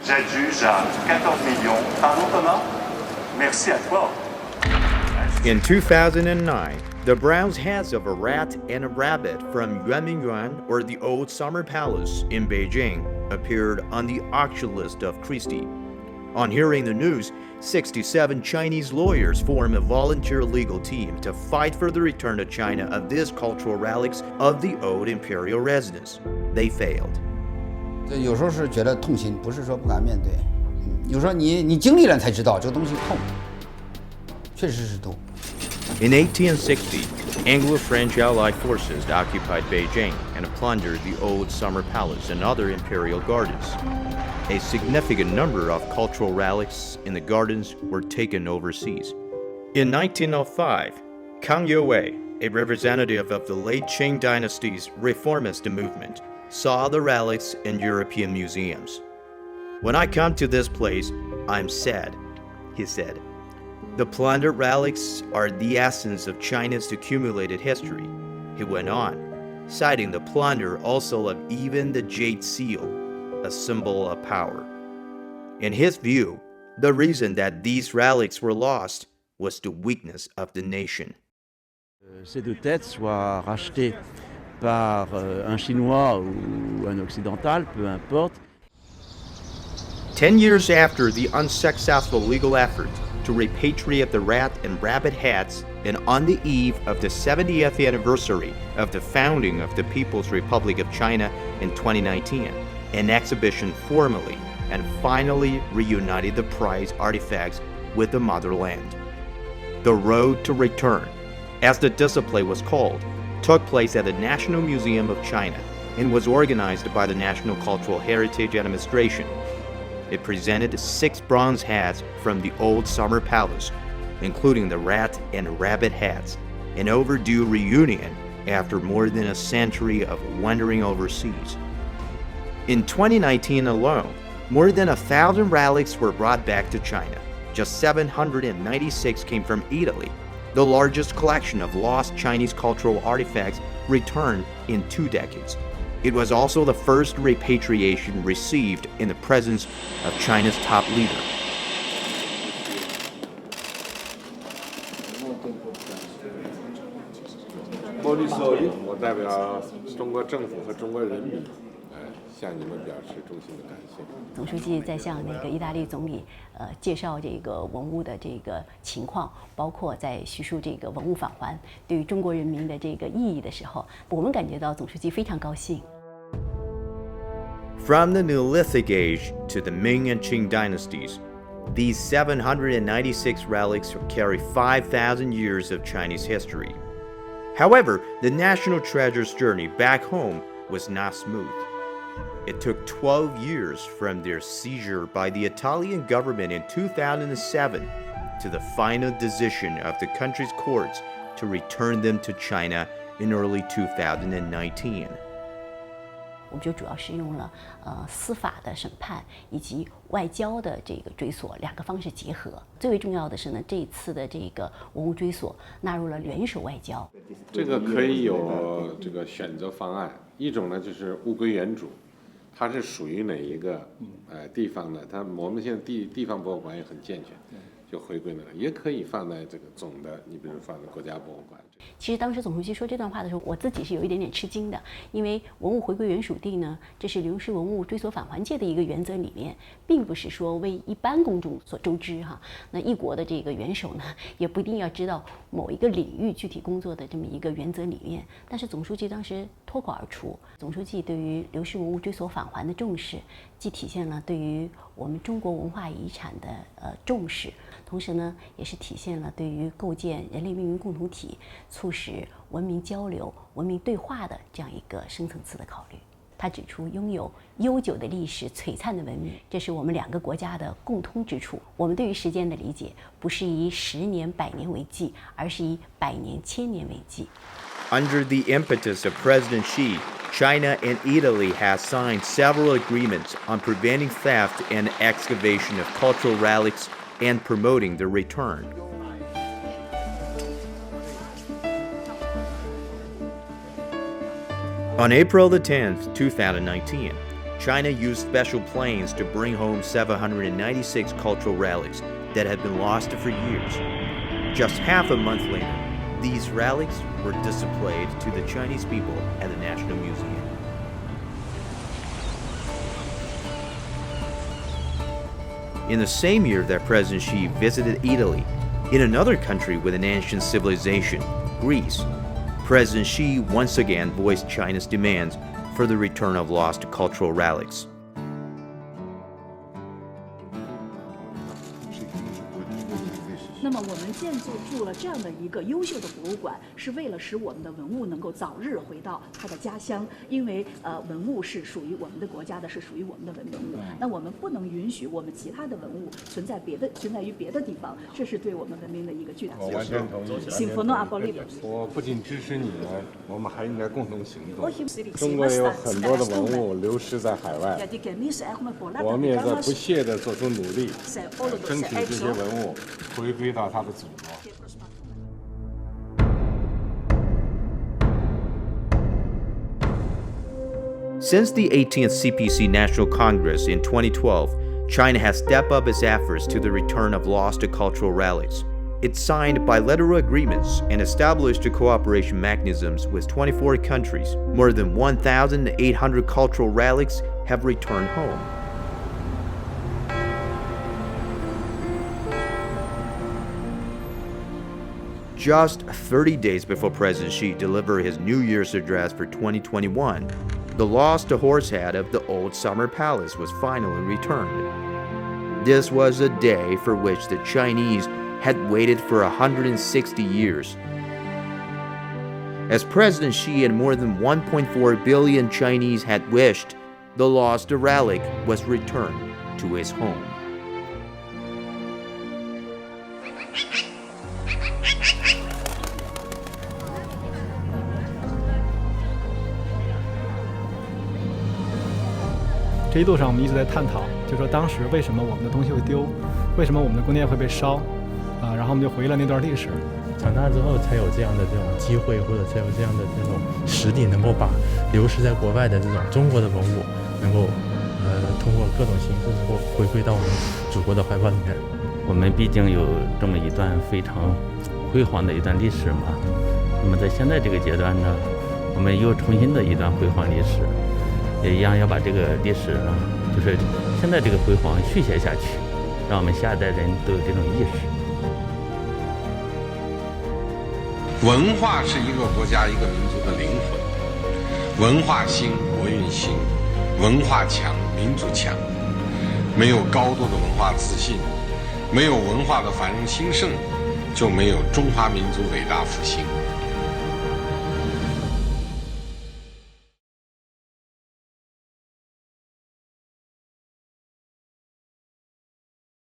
J'adjuge à 14 millions. Pardon, Thomas? Merci à toi. In 2009, the bronze heads of a rat and a rabbit from Yuanmingyuan, or the Old Summer Palace in Beijing, appeared on the auction list of Christie. On hearing the news, 67 Chinese lawyers formed a volunteer legal team to fight for the return to China of these cultural relics of the old imperial residence. They failed. 有时候是觉得痛心，不是说不敢面对。有时候你经历了才知道这个东西痛，确实是痛。In 1860, Anglo-French Allied forces occupied Beijing and plundered the old Summer Palace and other imperial gardens. A significant number of cultural relics in the gardens were taken overseas. In 1905, Kang Youwei, a representative of the late Qing dynasty's reformist movement, saw the relics in European museums. "When I come to this place, I'm sad," he said. "The plundered relics are the essence of China's accumulated history," he went on, citing the plunder also of even the jade seal, a symbol of power. In his view, the reason that these relics were lost was the weakness of the nation. Ces deux têtes soient rachetées par un Chinois ou un Occidental, peu importe. 10 years after the unsuccessful legal effort to repatriate the rat and rabbit heads, and on the eve of the 70th anniversary of the founding of the People's Republic of China in 2019, an exhibition formally and finally reunited the prized artifacts with the motherland. The Road to Return, as the display was called, took place at the National Museum of China and was organized by the National Cultural Heritage Administration. It presented 6 bronze heads from the Old Summer Palace, including the rat and rabbit heads, an overdue reunion after more than a century of wandering overseas. In 2019 alone, more than 1,000 relics were brought back to China. Just 796 came from Italy, the largest collection of lost Chinese cultural artifacts returned in 2 decades. It was also the first repatriation received in the presence of China's top leader. Episodio, 我代表中国政府和中国人民，向你们表示衷心的感谢。总书记在向意大利总理介绍这个文物的这个情况，包括在叙述这个文物返还对于中国人民的这个意义的时候，我们感觉到总书记非常高兴。From the Neolithic Age to the Ming and Qing dynasties, these 796 relics carry 5,000 years of Chinese history. However, the national treasure's journey back home was not smooth. It took 12 years from their seizure by the Italian government in 2007 to the final decision of the country's courts to return them to China in early 2019. 我们就主要是用了司法的审判以及外交的这个追索2个方式结合。最为重要的是呢，这一次的这个文物追索纳入了元首外交。这个可以有这个选择方案，一种呢就是物归原主，它是属于哪一个地方的？我们现在地方博物馆也很健全，就回归了，也可以放在这个总的，你比如放在国家博物馆。其实当时总书记说这段话的时候，我自己是有一点点吃惊的，因为文物回归原属地呢，这是流失文物追索返还界的一个原则理念，并不是说为一般公众所周知哈。那一国的这个元首呢，也不一定要知道某一个领域具体工作的这么一个原则理念。但是总书记当时脱口而出，总书记对于流失文物追索返还的重视，既体现了对于我们中国文化遗产的重视，同时呢，也是体现了对于构建人类命运共同体、促使文明交流、文明对话的这样一个深层次的考虑。他指出，拥有悠久的历史、璀璨的文明，这是我们2个国家的共通之处。我们对于时间的理解，不是以10年、100年为计，而是以100年、1000年为计。Under the impetus of President Xi, China and Italy have signed several agreements on preventing theft and excavation of cultural relics and promoting their return. On April the 10th, 2019, China used special planes to bring home 796 cultural relics that had been lost for years. Just half a month later, these relics were displayed to the Chinese people at the National Museum. In the same year that President Xi visited Italy, in another country with an ancient civilization, Greece, President Xi once again voiced China's demands for the return of lost cultural relics. 那么我们建筑了这样的一个优秀的博物馆，是为了使我们的文物能够早日回到它的家乡。因为文物是属于我们的国家的，是属于我们的文明的。那我们不能允许我们其他的文物存在于别的地方，这是对我们文明的一个巨大损失。我完全同意。幸福诺阿波利。我不仅支持你们，我们还应该共同行动。中国有很多的文物流失在海外，我们也在不懈地做出努力，争取这些文物回归到它的祖国。Since the 18th CPC National Congress in 2012, China has stepped up its efforts to the return of lost cultural relics. It signed bilateral agreements and established cooperation mechanisms with 24 countries. More than 1,800 cultural relics have returned home. Just 30 days before President Xi delivered his New Year's address for 2021, the lost horse head of the old summer palace was finally returned. This was a day for which the Chinese had waited for 160 years. As President Xi and more than 1.4 billion Chinese had wished, the lost relic was returned to his home. "这一路上，我们一直在探讨，就说当时为什么我们的东西会丢，为什么我们的宫殿会被烧，然后我们就回忆了那段历史。长大之后才有这样的这种机会，或者才有这样的这种实力，能够把流失在国外的这种中国的文物，能够通过各种形式能够回归到我们祖国的怀抱里面。我们毕竟有这么一段非常辉煌的一段历史嘛。那么在现在这个阶段呢，我们又重新的一段辉煌历史，也一样要把这个历史呢，就是现在这个辉煌续写下去，让我们下一代人都有这种意识。文化是一个国家、一个民族的灵魂。文化兴，国运兴；文化强，民族强。没有高度的文化自信，没有文化的繁荣兴盛，就没有中华民族伟大复兴。